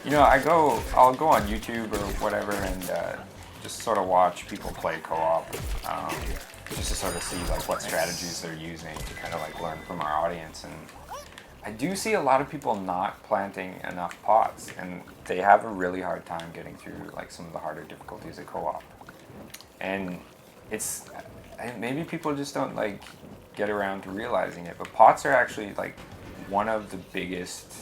You know, I'll go on YouTube or whatever and just sort of watch people play co-op, just to sort of see like what strategies they're using to kind of like learn from our audience. And I do see a lot of people not planting enough pots, and they have a really hard time getting through like some of the harder difficulties of co-op. And maybe people just don't like get around to realizing it, but pots are actually like one of the biggest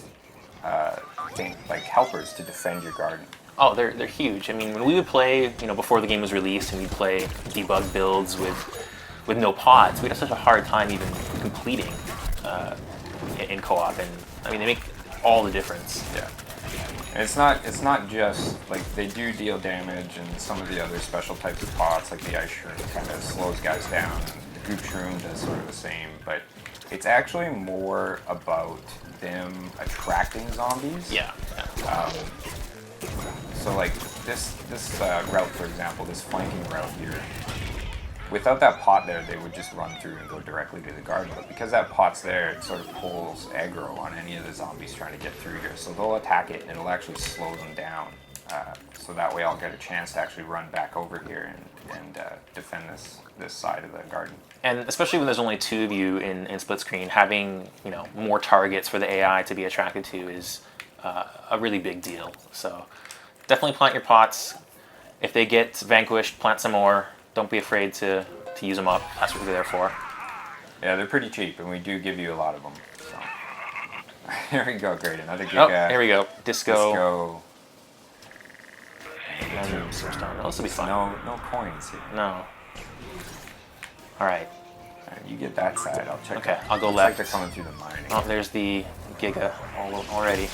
helpers to defend your garden. Oh, they're huge. I mean, when we would play, you know, before the game was released, and we'd play debug builds with no pots, we'd have such a hard time even completing in co-op. And I mean, they make all the difference. Yeah. And it's not just like they do deal damage, and some of the other special types of pots, like the ice shroom, kind of slows guys down. The goop shroom does sort of the same, but it's actually more about them attracting zombies. Yeah. So like this route, for example, this flanking route here, without that pot there, they would just run through and go directly to the garden. But because that pot's there, it sort of pulls aggro on any of the zombies trying to get through here. So they'll attack it, and it'll actually slow them down. So that way I'll get a chance to actually run back over here and defend this side of the garden. And especially when there's only two of you in split screen, having, you know, more targets for the AI to be attracted to is a really big deal. So definitely plant your pots. If they get vanquished, plant some more. Don't be afraid to use them up. That's what they're there for. Yeah, they're pretty cheap, and we do give you a lot of them. So. Here we go, great. Another Giga. Oh, here we go. Disco. And no, this will be fun. No coins here. No. All right. You get that side. I'll check. Okay, out. I'll go Looks left. Like they're coming through the mine. Oh, there's the Giga already.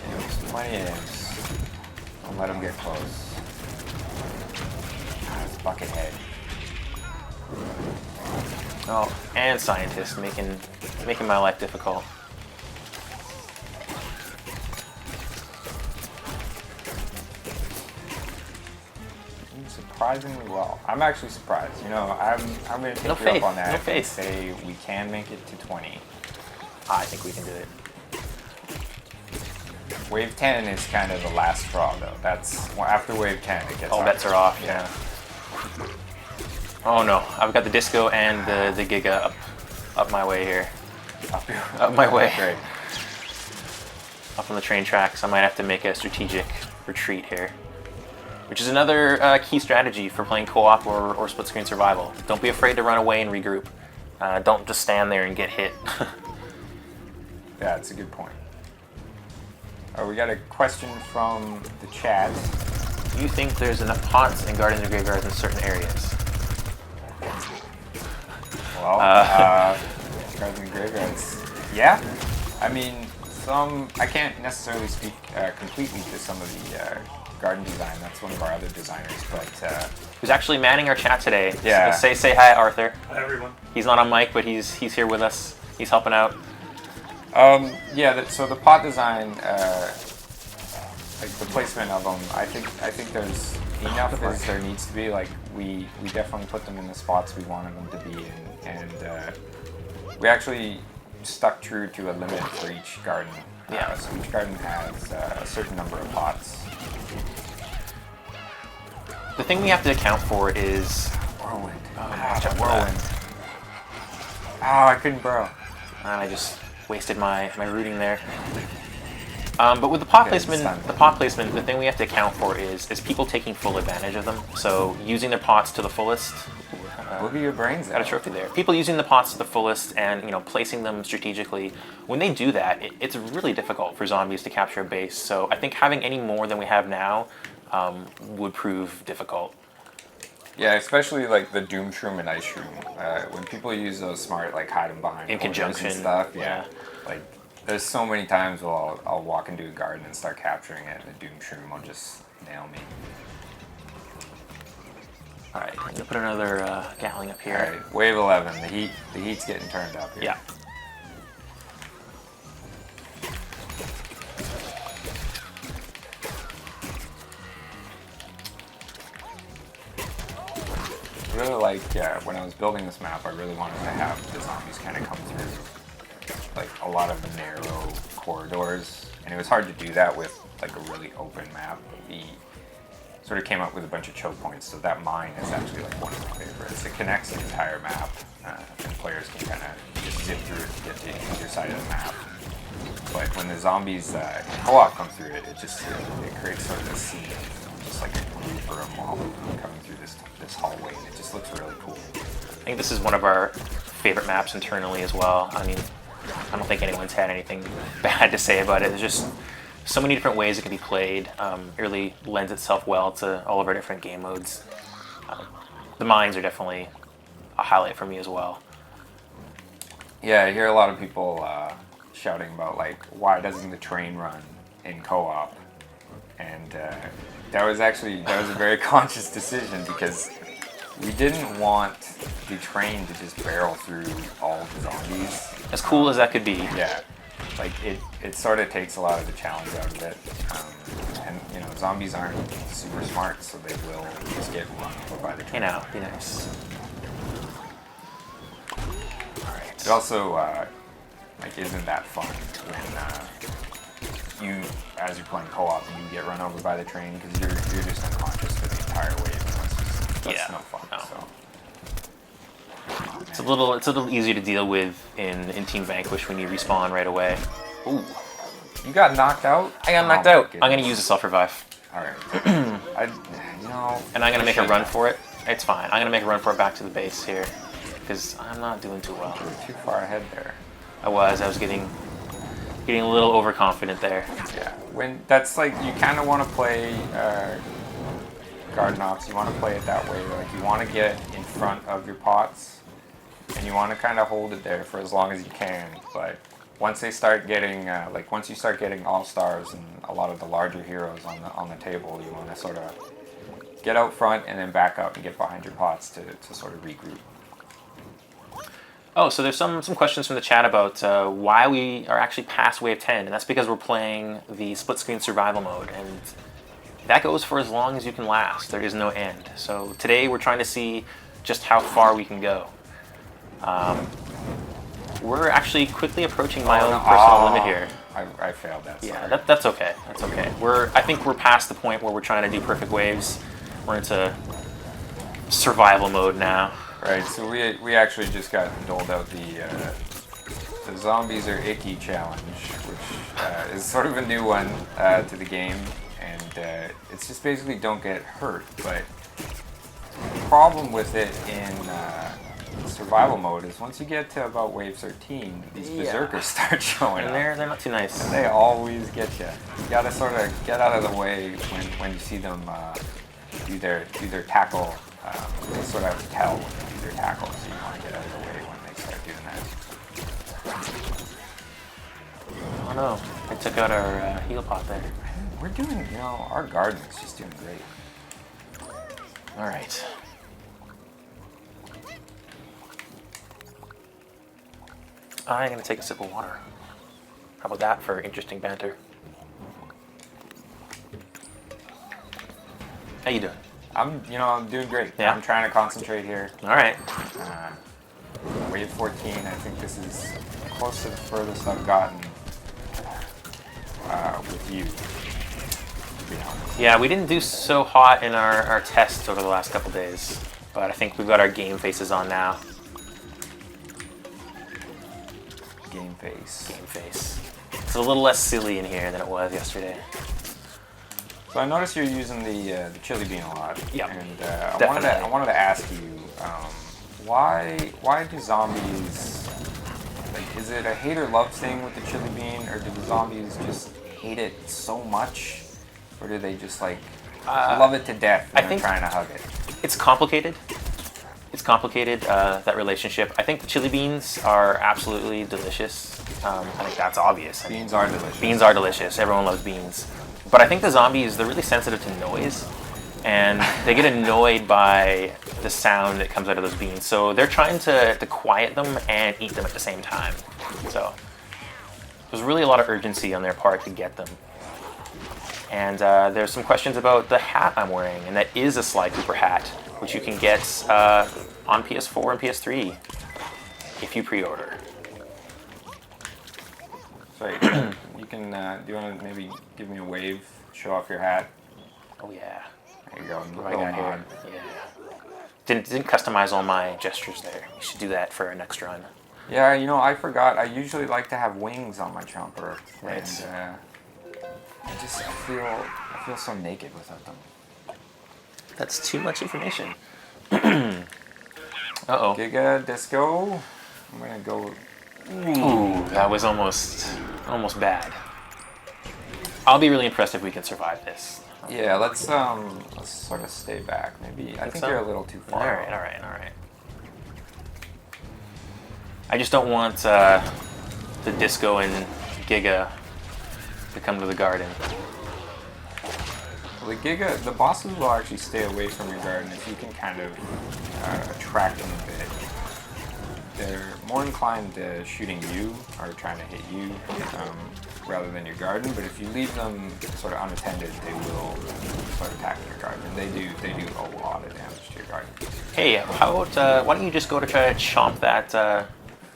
There's plenty of imps. Don't let them get close. It's Buckethead. Oh, and scientist making my life difficult. Surprisingly well. I'm actually surprised. You know, I'm going to take you up on that and say we can make it to 20. I think we can do it. Wave 10 is kind of the last straw, though. That's after wave 10 it gets. All bets are off. Yeah. Oh no, I've got the disco and the Giga up my way here. Up my way. Great. Up on the train tracks. I might have to make a strategic retreat here, which is another key strategy for playing co-op or split-screen survival. Don't be afraid to run away and regroup. Don't just stand there and get hit. Yeah, it's a good point. We got a question from the chat. Do you think there's enough pots and gardens and graveyards in certain areas? Well, gardens and graveyards. Yeah. I mean, I can't necessarily speak completely to some of the garden design. That's one of our other designers, but who's actually manning our chat today. Yeah. So say hi, Arthur. Hi, everyone. He's not on mic, but he's here with us. He's helping out. Yeah. So the pot design, like the placement of them, I think there's enough as there needs to be. Like we definitely put them in the spots we wanted them to be in, and we actually stuck true to a limit for each garden. Yeah. So each garden has a certain number of pots. The thing we have to account for is Whirlwind. watch out for Whirlwind. Oh, I couldn't burrow. and I just wasted my rooting there. But with the pot placement, the thing we have to account for is people taking full advantage of them. So using their pots to the fullest. Look at your brains. Got a trophy there. People using the pots to the fullest and placing them strategically. When they do that, it's really difficult for zombies to capture a base. So I think having any more than we have now would prove difficult. Yeah, especially like the Doom Shroom and Ice Shroom. When people use those smart, like hide them behind in conjunction and stuff. Yeah. Like there's so many times where I'll walk into a garden and start capturing it, and the Doom Shroom will just nail me. All right, I'm gonna put another Gatling up here. All right, wave 11. The heat's getting turned up here. Yeah. I really like when I was building this map, I really wanted to have the zombies kind of come through. like a lot of narrow corridors, and it was hard to do that with like a really open map. We sort of came up with a bunch of choke points, so that mine is actually like one of my favorites. It connects the entire map, and players can kind of just zip through it to get to either side of the map. But when the zombies co-op come through it, it creates sort of a scene, just like a group or a mob coming through this hallway, and it just looks really cool. I think this is one of our favorite maps internally as well. I mean, I don't think anyone's had anything bad to say about it. There's just so many different ways it can be played. It really lends itself well to all of our different game modes. The mines are definitely a highlight for me as well. Yeah, I hear a lot of people shouting about like, why doesn't the train run in co-op? And that was a very conscious decision, because we didn't want the train to just barrel through all the zombies. As cool as that could be. Yeah, like it sort of takes a lot of the challenge out of it. And you know, zombies aren't super smart, so they will just get run over by the train. You know, be nice. Alright. It also like isn't that fun when you, as you're playing co-op, you get run over by the train, because you're just unconscious for the entire wave. That's no fun. No. So. It's a little easier to deal with in Team Vanquish when you respawn right away. Ooh, you got knocked out? I got knocked out. I'm gonna use a self-revive. Alright. And I'm gonna make a run for it. It's fine. I'm gonna make a run for it back to the base here, because I'm not doing too well. You were too far ahead there. I was getting a little overconfident there. Yeah, when that's like, you kind of want to play garden ops. You want to play it that way. Like, you want to get in front of your pots, and you want to kind of hold it there for as long as you can. But once they start getting once you start getting all stars and a lot of the larger heroes on the table, you want to sort of get out front and then back up and get behind your pots to sort of regroup. Oh, so there's some questions from the chat about why we are actually past wave 10, and that's because we're playing the split screen survival mode, and that goes for as long as you can last. There is no end. So today we're trying to see just how far we can go. We're actually quickly approaching my own personal limit here. I failed that. Yeah, that's okay. That's okay. I think we're past the point where we're trying to do perfect waves. We're into survival mode now. Right, so we actually just got doled out the Zombies Are Icky challenge, which is sort of a new one to the game, and it's just basically don't get hurt. But the problem with it in survival mode is once you get to about wave 13, these berserkers start showing up. They're not too nice. And they always get you. You gotta sort of get out of the way when you see them do their tackle. They sort of have to tell when they do their tackle, so you want to get out of the way when they start doing that. Oh no, they took out our heal pot there. We're doing, our garden's just doing great. Alright. I'm gonna take a sip of water. How about that for interesting banter? How you doing? I'm doing great. Yeah? I'm trying to concentrate here. Alright. Wave 14, I think this is close to the furthest I've gotten with you, to be honest. Yeah, we didn't do so hot in our tests over the last couple days, but I think we've got our game faces on now. Game face. Game face. It's a little less silly in here than it was yesterday. So I noticed you're using the chili bean a lot. Yep. And I wanted to ask you, why do zombies, like, is it a hate or love thing with the chili bean, or do the zombies just hate it so much, or do they just love it to death when they're trying to hug it? It's complicated. It's complicated, that relationship. I think the chili beans are absolutely delicious. I think that's obvious. Beans are delicious. Beans are delicious. Everyone loves beans. But I think the zombies, they're really sensitive to noise, and they get annoyed by the sound that comes out of those beans. So they're trying to quiet them and eat them at the same time. So there's really a lot of urgency on their part to get them. And there's some questions about the hat I'm wearing, and that is a Sly Cooper hat, which you can get on PS4 and PS3 if you pre-order. right. You can. Do you want to maybe give me a wave? Show off your hat. Oh yeah. There you go. What do I got here? Yeah. Didn't customize all my gestures there. You should do that for our next run. Yeah, you know, I forgot. I usually like to have wings on my Chomper, Right. and I feel so naked without them. That's too much information. Uh-oh. Giga Disco. I'm gonna go. Ooh, that was almost bad. I'll be really impressed if we can survive this. Yeah, let's sort of stay back. Maybe I think so? you're a little too far. All right. I just don't want the Disco and Giga to come to the garden. Well, the bosses will actually stay away from your garden if you can kind of attract them a bit. They're more inclined to shooting you or trying to hit you rather than your garden. But if you leave them sort of unattended, they will start attacking your garden. And they do a lot of damage to your garden. Hey, how about why don't you just go to try to chomp that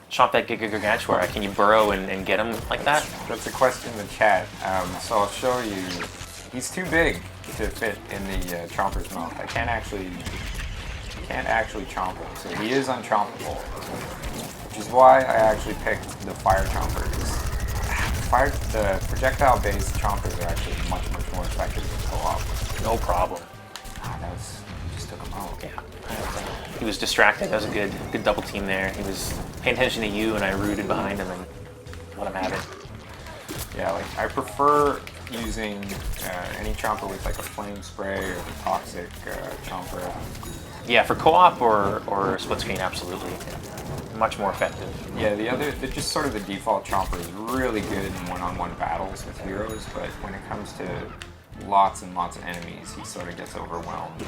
Giga Gargantua? Can you burrow and get him like that? That's a question in the chat. So I'll show you. He's too big to fit in the Chomper's mouth. I can't actually chomp him, so he is unchompable. Which is why I actually picked the Fire Chompers. The projectile-based Chompers are actually much more effective in co-op. No problem. You just took him out. Yeah. He was distracted. That was a good double team there. He was paying attention to you, and I rooted behind him and let him have it. Yeah, like I prefer using any Chomper with like a flame spray or the toxic Chomper. Yeah, for co-op or split screen, absolutely. Much more effective. Yeah, just sort of the default Chomper is really good in one-on-one battles with heroes, but when it comes to lots and lots of enemies, he sort of gets overwhelmed.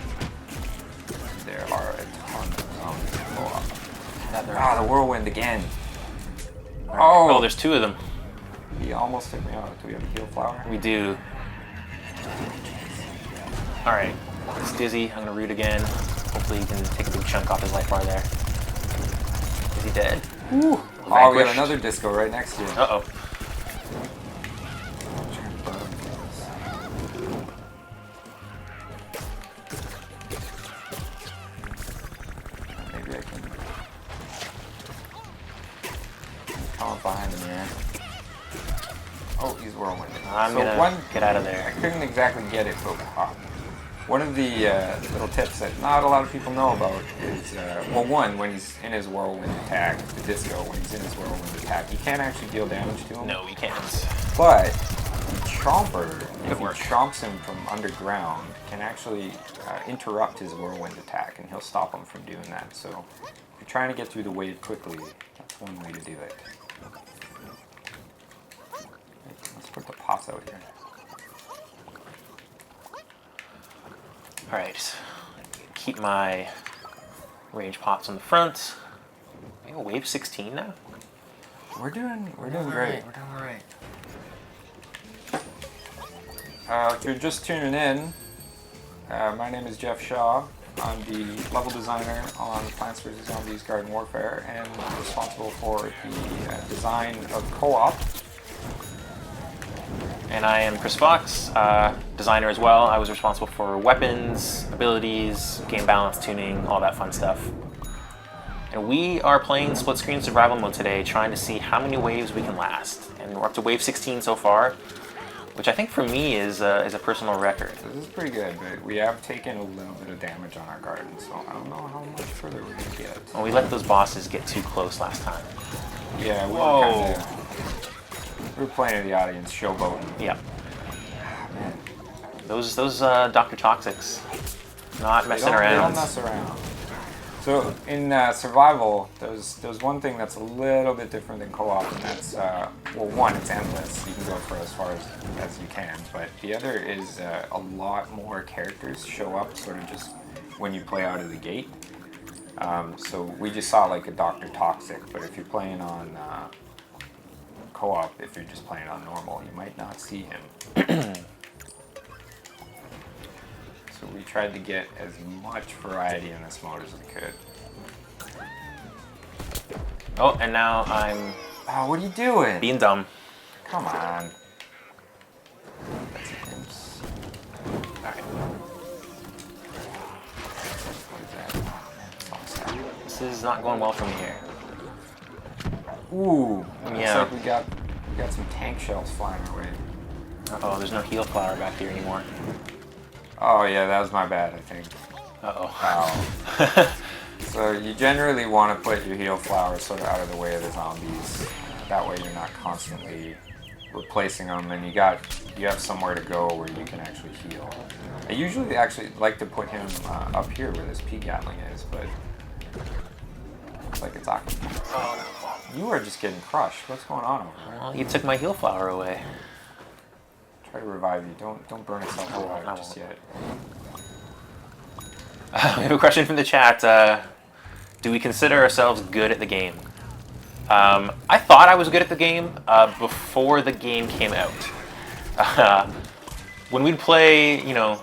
There are a ton of zombies in co-op. The whirlwind again. Oh, there's two of them. He almost took me out. Do we have a heal flower? We do. Alright, it's Dizzy. I'm gonna root again. Hopefully he can take a big chunk off his life bar there. Is he dead? Ooh, oh, we have another Disco right next to you. Uh-oh. Maybe I can come up behind him here. Oh, he's whirlwind. I'm gonna get out of there. I couldn't exactly get it, but one of the little tips that not a lot of people know about is, when he's in his whirlwind attack, the Disco, when he's in his whirlwind attack, you can't actually deal damage to him. No, we can't. But the Chomper, if he chomps him from underground, can actually interrupt his whirlwind attack, and he'll stop him from doing that. So if you're trying to get through the wave quickly, that's one way to do it. Let's put the pots out here. Alright, keep my range pots on the front. Are we wave 16 now? We're doing great. We're doing alright. If you're just tuning in, my name is Jeff Shaw. I'm the level designer on Plants vs. Zombies Garden Warfare and responsible for the design of co-op. And I am Chris Fox, designer as well. I was responsible for weapons, abilities, game balance, tuning, all that fun stuff. And we are playing split screen survival mode today, trying to see how many waves we can last. And we're up to wave 16 so far, which I think for me is a personal record. This is pretty good, but we have taken a little bit of damage on our garden, so I don't know how much further we're going to get. Well, we let those bosses get too close last time. Yeah, we were playing to the audience, showboating. Yep. Man. Those Dr. Toxics, not messing around. They don't mess around. So in survival, there's one thing that's a little bit different than co-op, and that's one, it's endless. You can go for as far as you can, but the other is a lot more characters show up, sort of just when you play out of the gate. So we just saw like a Dr. Toxic, but if you're playing on co-op, if you're just playing on normal, you might not see him. So we tried to get as much variety in this mode as we could. Oh, and now I'm what are you doing? being dumb. Come on. That's imps. Alright. What is that? That's all stuff. This is not going well for me here. Ooh. Yeah. Looks like we got some tank shells flying our way. Uh-oh, there's no heal flower back here anymore. Oh yeah, that was my bad, I think. Uh-oh. Wow. So you generally want to put your heal flowers sort of out of the way of the zombies. That way you're not constantly replacing them, and you have somewhere to go where you can actually heal. I usually actually like to put him up here where this P-Gatling is, but looks like it's occupied. Oh, You are just getting crushed. What's going on over there? well, you took my heal flower away. Try to revive you. Don't burn yourself alive I just won't. yet. We have a question from the chat. Do we consider ourselves good at the game? I thought I was good at the game before the game came out. When we'd play, you know,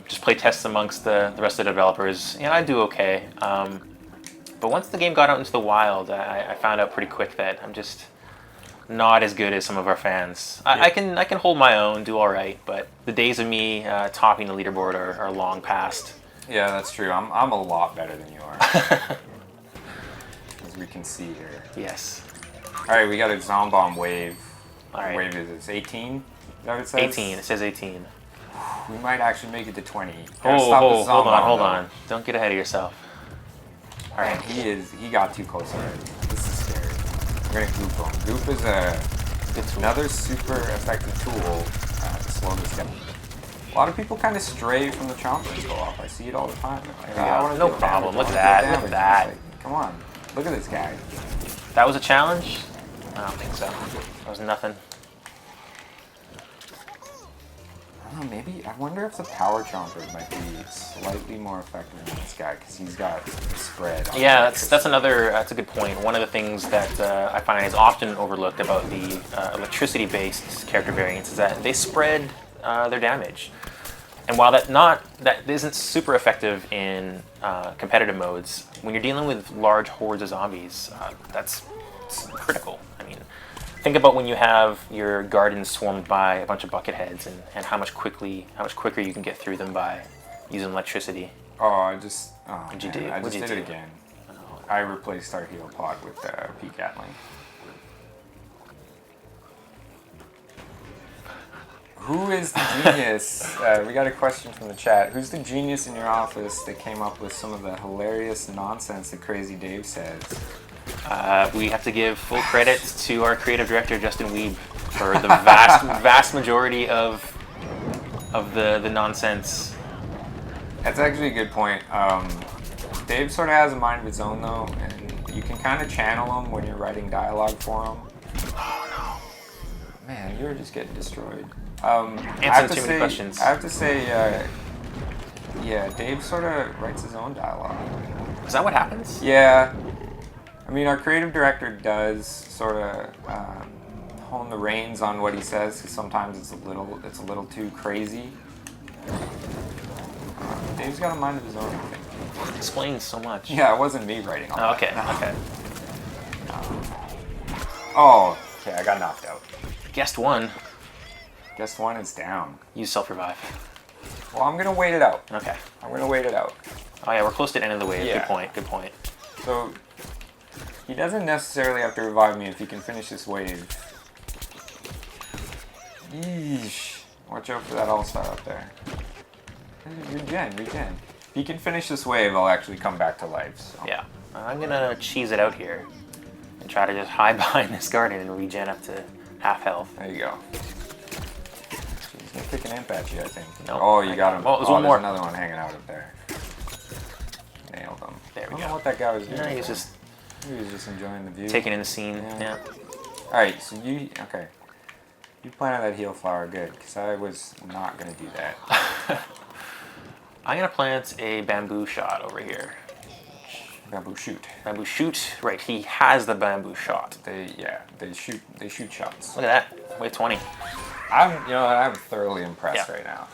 just play tests amongst the rest of the developers, yeah, I'd do okay. But once the game got out into the wild, I found out pretty quick that I'm just not as good as some of our fans. I can hold my own, do all right, but the days of me topping the leaderboard are long past. Yeah, that's true. I'm a lot better than you are. As we can see here. Yes. Alright, we got a Zombomb wave. All right. What wave is this? 18? Is that what it says? 18. It says 18. We might actually make it to 20. Oh, hold on. Don't get ahead of yourself. All right. He got too close already. This is scary. We're gonna goop him. Goop is Good tool. another super effective tool to slow this down. A lot of people kind of stray from the Chomper and go off. I see it all the time. Like, Yeah, I wanna no deal problem. damage, Look I at wanna deal that. damage. Look at It's like, come on. Look at this guy. That was a challenge? I don't think so. That was nothing. I don't know, maybe, I wonder if the Power Chomper might be slightly more effective than this guy, because he's got the spread. On Yeah, the that's a good point. One of the things that I find is often overlooked about the electricity-based character variants is that they spread their damage. And while that isn't super effective in competitive modes, when you're dealing with large hordes of zombies, that's critical. I mean, think about when you have your garden swarmed by a bunch of bucketheads and how much quicker you can get through them by using electricity. What'd you do? I What'd just you did do? it again. I replaced our heal pod with P-Gatling. Who is the genius? We got a question from the chat. Who's the genius in your office that came up with some of the hilarious nonsense that Crazy Dave says? We have to give full credit to our creative director, Justin Weeb, for the vast majority of the nonsense. That's actually a good point. Dave sort of has a mind of his own, though, and you can kind of channel him when you're writing dialogue for him. Oh no. Man, you're just getting destroyed. Answering too many questions. I have to say, yeah, Dave sort of writes his own dialogue. Is that what happens? Yeah. I mean, our creative director does sort of hone the reins on what he says, because sometimes it's a little too crazy. Dave's got a mind of his own, I think. It explains so much. Yeah, it wasn't me writing all Oh, that. okay. Oh, okay, I got knocked out. Guest one. Guess one is down. Use self-revive. Well, I'm gonna wait it out. Okay. I'm gonna wait it out. Oh yeah, we're close to the end of the wave. Yeah. Good point. So, he doesn't necessarily have to revive me if he can finish this wave. Yeesh. Watch out for that all-star up there. Regen. If he can finish this wave, I'll actually come back to life. So. Yeah. I'm gonna cheese it out here and try to just hide behind this garden and regen up to half health. There you go. He's gonna pick an imp at you, I think. Nope. Oh, you got him. Oh, there's one more. Another one hanging out up there. Nailed him. There we I don't know go. what that guy was doing. Yeah, he was just enjoying the view. taking in the scene. Yeah. Alright, so you planted that heal flower good, because I was not going to do that. I'm gonna plant a bamboo shot over here. Bamboo shoot. Bamboo shoot. Right, he has the bamboo shot. They shoot shots. Look at that. Wave 20. I'm thoroughly impressed Yeah. right now.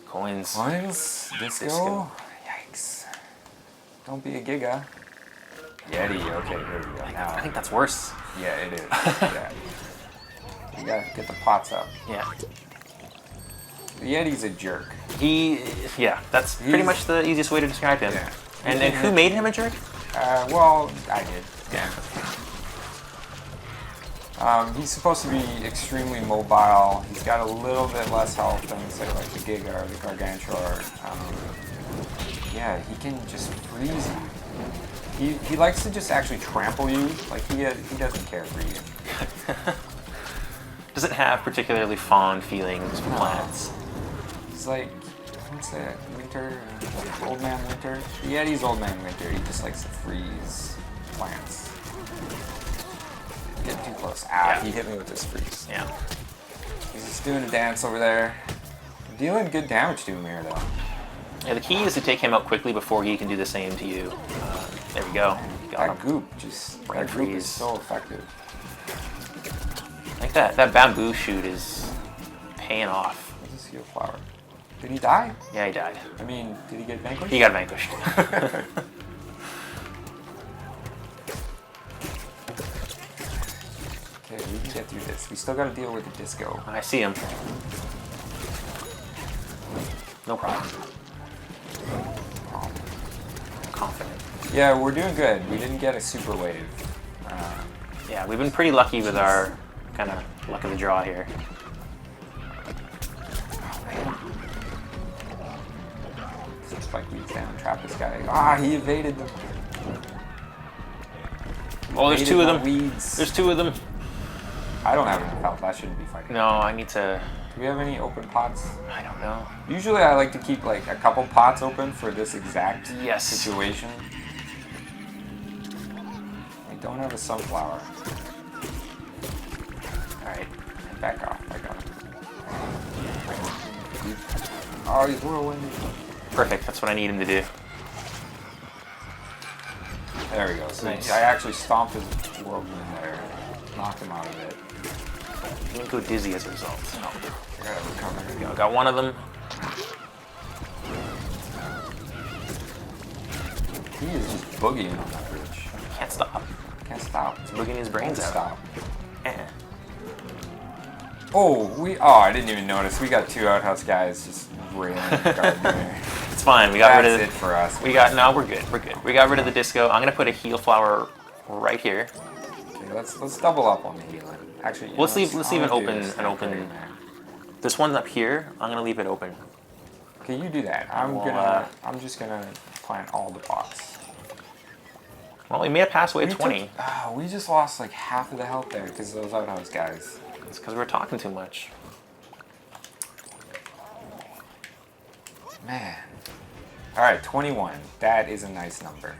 Coins. Coins, disco. Yikes. Don't be a giga. Yeti, okay, here we go. I Now, think that's worse. Yeah, it is. Yeah. You gotta get the pots up. Yeah. The Yeti's a jerk. Yeah, that's pretty much the easiest way to describe him. Yeah. And who made him a jerk? Well, I did. Yeah. He's supposed to be extremely mobile. He's got a little bit less health than, say, like the Giga or the Gargantuar. Yeah, he can just freeze you. He likes to just actually trample you. Like, he doesn't care for you. Doesn't have particularly fond feelings for plants. He's like, what's that? Winter? Old Man Winter? The Yeti's Old Man Winter. He just likes to freeze plants. Get too close. Yeah. He hit me with this freeze. Yeah. He's just doing a dance over there. Dealing good damage to him here, though. Yeah, the key is to take him out quickly before he can do the same to you. There we go. Got That him. goop just Brain that goop freeze. is so effective. Like that bamboo shoot is paying off. What's this heal flower? Did he die? Yeah, he died. I mean, did he get vanquished? He got vanquished. Okay, we can get through this. We still gotta deal with the disco. I see him. No problem. I'm confident. Yeah, we're doing good. We didn't get a super wave. Yeah, we've been pretty lucky with our kind of luck of the draw here. Spike weeds down, trap this guy. Ah, he evaded them. Oh, there's two of them. Weeds. There's two of them. I don't have enough health. I shouldn't be fighting. No, I need to. Do we have any open pots? I don't know. Usually I like to keep like a couple pots open for this exact situation. I don't have a sunflower. Alright, back off. Oh, he's whirlwind. Perfect. That's what I need him to do. There we go. So Nice. I actually stomped his whirlwind there. Knocked him out of it. He didn't go dizzy as a result. No, I gotta recover. There we go. Got one of them. He is just boogieing on that bridge. Can't stop. Can't stop. He's boogieing his brains out. Stop. Eh. Oh, I didn't even notice. We got two outhouse guys just railing the garden there. It's fine. We got rid of That's it for us. No, we're good. We're good. We got rid of the disco. I'm gonna put a heal flower right here. Okay, let's double up on the healing. Actually, Let's leave an open. there. This one up here. I'm gonna leave it open. Okay, you do that. Well, I'm just gonna plant all the pots. Well, we made it past wave 20. We just lost like half of the health there because of those outhouse guys. It's because we were talking too much. Man. All right, 21. That is a nice number.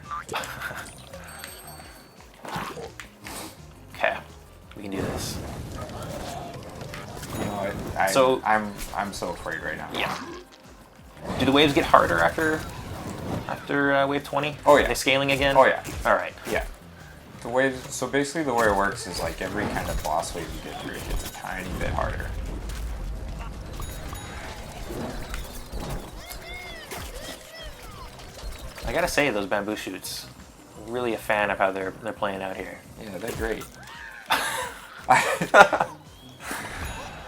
Okay, we can do this. You know what? I'm so afraid right now. Yeah. Do the waves get harder after wave 20? Oh, yeah. Are they scaling again? Oh yeah. All right. Yeah. So basically the way it works is like every kind of boss wave you get through, it gets a tiny bit harder. I gotta say, those bamboo shoots. I'm really a fan of how they're playing out here. Yeah, they're great.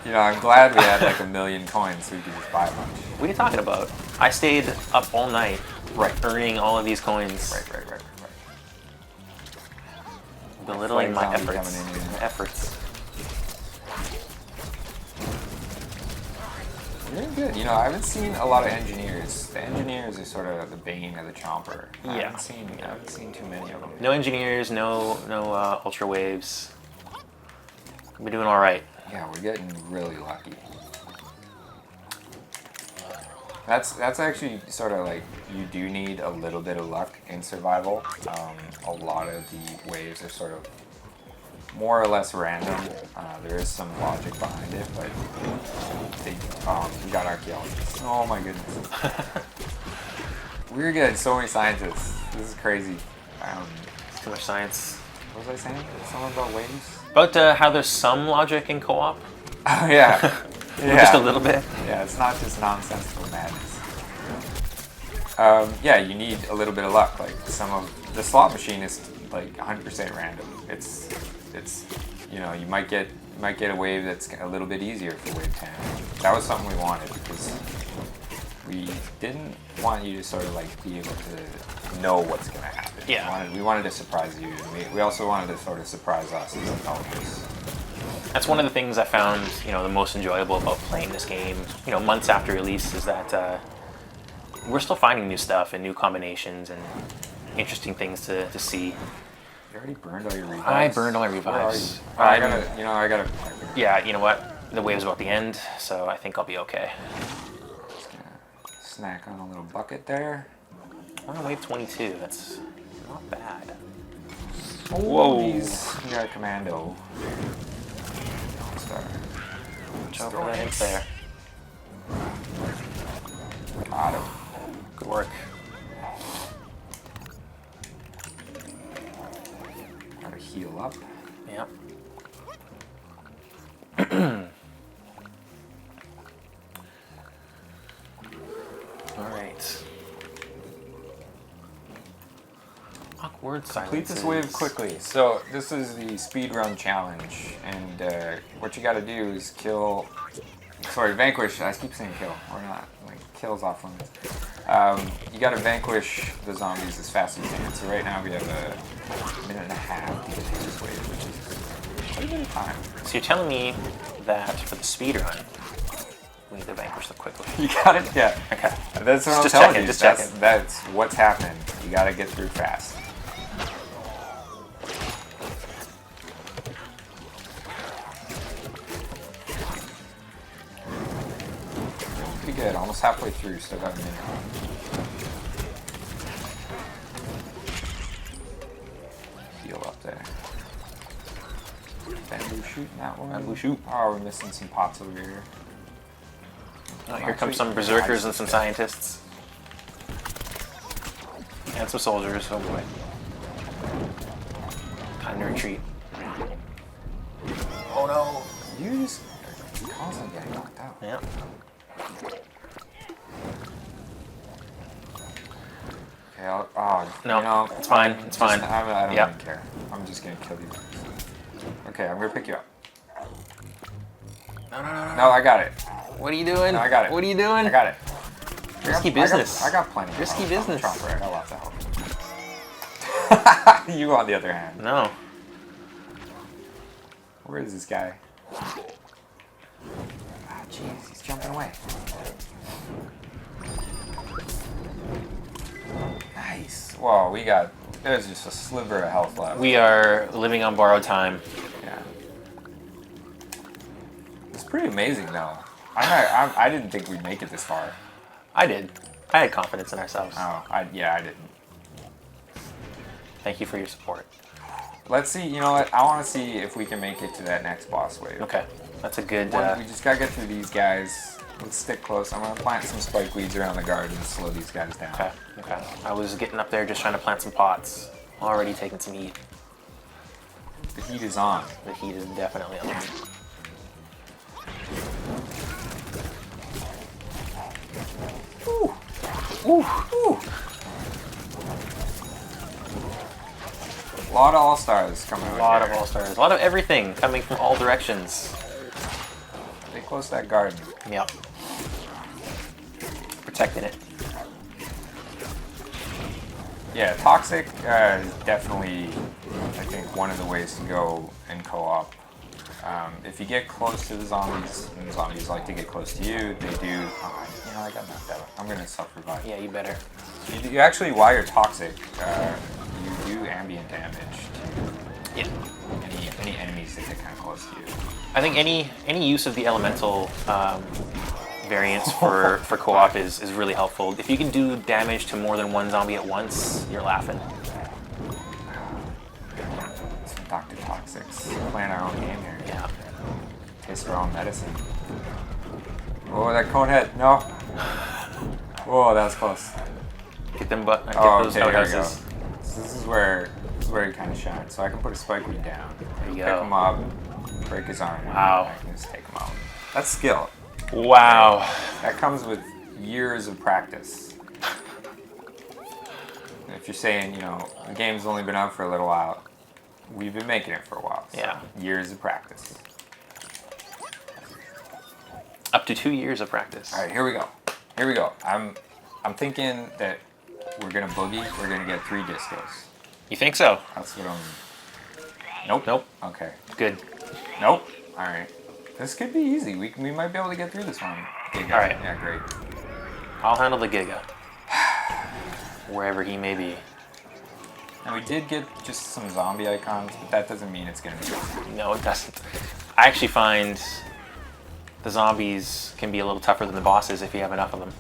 You know, I'm glad we had like 1 million coins so we could just buy a bunch. What are you talking about? I stayed up all night, Right. earning all of these coins, Right. belittling my Flag zombie efforts. coming in here. My efforts. We're doing good. You know, I haven't seen a lot of engineers. The engineers are sort of the bane of the Chomper. I Yeah. haven't seen too many of them. No engineers, no ultra waves. We're doing all right. Yeah, we're getting really lucky. That's actually sort of like, you do need a little bit of luck in survival. A lot of the waves are sort of more or less random. There is some logic behind it, but we got archaeologists. Oh my goodness. We're getting so many scientists. This is crazy. Too much science. What was I saying? Something about waves? About how there's some logic in co-op. Oh yeah. Just a little bit. Yeah, it's not just nonsensical madness. Yeah, you need a little bit of luck. Like the slot machine is like 100% random. It's it's, you know, you might get a wave that's a little bit easier for wave 10. That was something we wanted because we didn't want you to sort of like be able to know what's going to happen. Yeah. We wanted to surprise you. And we also wanted to sort of surprise us as developers. That's one of the things I found, you know, the most enjoyable about playing this game, you know, months after release, is that we're still finding new stuff and new combinations and interesting things to see. You already burned all your revives? I burned all my revives. I gotta. Yeah, you know what? The wave's about the end, so I think I'll be okay. Just gonna snack on a little bucket there. I'm on wave 22. That's not bad. Whoa! We got a commando. Jump over that there. Got him. Good work. Gotta heal up. Yep. All right. Awkward silence. Complete this wave quickly. So this is the speedrun challenge, and what you got to do is kill. Sorry, vanquish. I keep saying kill. We're not like kills off limits. You got to vanquish the zombies as fast as you can. So right now we have a minute and a half to get through this wave, which is quite a bit of time. So you're telling me that for the speedrun, we need to vanquish them quickly. You got it. Yeah. Okay. That's what I'm Just telling checking, you. just checking. That's what's happening. You got to get through fast. Pretty good. Almost halfway through. Still got a minute. Heal up there. Bamboo shooting that one. Bamboo shoot. Oh, we're missing some pots over here. Oh, here comes some berserkers and some scientists. And some soldiers. Oh boy. Time to retreat. Oh no. You just constantly getting knocked out. Yeah. Okay, no, No, you know, it's fine. It's fine. I don't Yep. even care. I'm just gonna kill you. Okay, I'm gonna pick you up. No. No, I got it. What are you doing? No, I got it. What are you doing? I got it. Risky business. I got plenty. Risky business. Chomper, I got lots of help. You, on the other hand. No. Where is this guy? Ah, jeez, he's jumping away. Nice. Whoa, there's just a sliver of health left. We are living on borrowed time. Yeah. It's pretty amazing, though. I didn't think we'd make it this far. I did. I had confidence in ourselves. Oh, I didn't. Thank you for your support. Let's see, you know what? I want to see if we can make it to that next boss wave. Okay. That's a good... We just gotta get through these guys. Let's stick close. I'm gonna plant some spike weeds around the garden and slow these guys down. Okay. I was getting up there just trying to plant some pots. Already taking some heat. The heat is on. The heat is definitely on. Ooh. Ooh. Ooh. A lot of all-stars coming out. A lot of all-stars. A lot of everything coming from all directions. Stay close to that garden. Yep. Protecting it. Yeah, Toxic is definitely, I think, one of the ways to go in co-op. If you get close to the zombies, and the zombies like to get close to you, they do... you know, I got knocked out. I'm going to self-revive. Yeah, you better. You actually, while you're Toxic, you do ambient damage Yeah. to any enemies that get kind of close to you. I think any use of the elemental variants for co-op is really helpful. If you can do damage to more than one zombie at once, you're laughing. Some Dr. Toxics. Playing our own game here. Yeah. Taste our own medicine. Oh, that cone head. No. Whoa, that was close. Get them get those okay, here we go. outhouses. So this is where he kind of shines. So I can put a spike weed down. There you Pick go. him up, break his arm. Wow. I can just take him out. That's skill. Wow. That comes with years of practice. If you're saying, you know, the game's only been out for a little while, we've been making it for a while. So Yeah. years of practice. Up to 2 years of practice. All right, here we go. Here we go. I'm thinking that we're gonna boogie. We're gonna get 3 discos. You think so? That's what I'm. Nope. Nope. Okay. Good. Nope. All right. This could be easy. We might be able to get through this one. Giga. All right. Yeah, great. I'll handle the Giga. Wherever he may be. And we did get just some zombie icons, but that doesn't mean it's gonna be easy. No, it doesn't. I actually find the zombies can be a little tougher than the bosses if you have enough of them.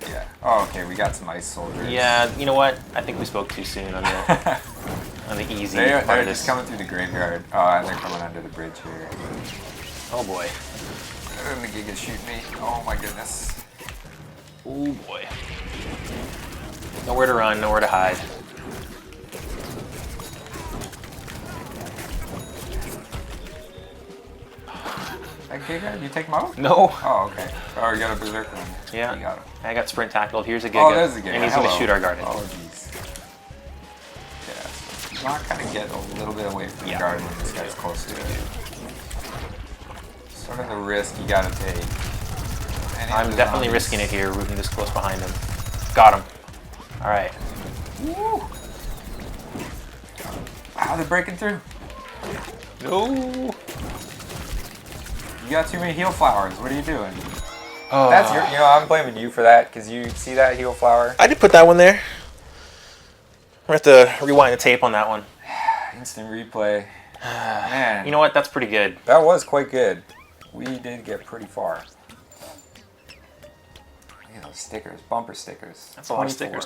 Yeah. Oh, okay. We got some ice soldiers. Yeah, you know what? I think we spoke too soon on the on the easy part They're of this. just coming through the graveyard. Oh, and they're coming under the bridge here. Oh boy. And the Giga's shooting me. Oh my goodness. Oh boy. Nowhere to run, nowhere to hide. That Giga, you take him out? No. Oh, okay. Oh, you got a berserker one. Yeah. You got him. I got sprint tackled. Here's a Giga. Oh, there's a Giga. And he's going to Hello. shoot our garden. Oh, jeez. Yeah. You want to kind of get a little bit away from the Yeah. garden when this guy's close to it. Sort of the risk you got to take. Any of I'm the definitely zombies- risking it here, rooting this close behind him. Got him. All right. Woo! Wow, they're breaking through. No. You got too many heal flowers. What are you doing? Oh. That's your. You know, I'm blaming you for that because you see that heal flower. I did put that one there. We have to rewind the tape on that one. Instant replay. Man, You know what? That's pretty good. that was quite good. We did get pretty far. Look at those stickers, bumper stickers. That's a lot of 24. stickers.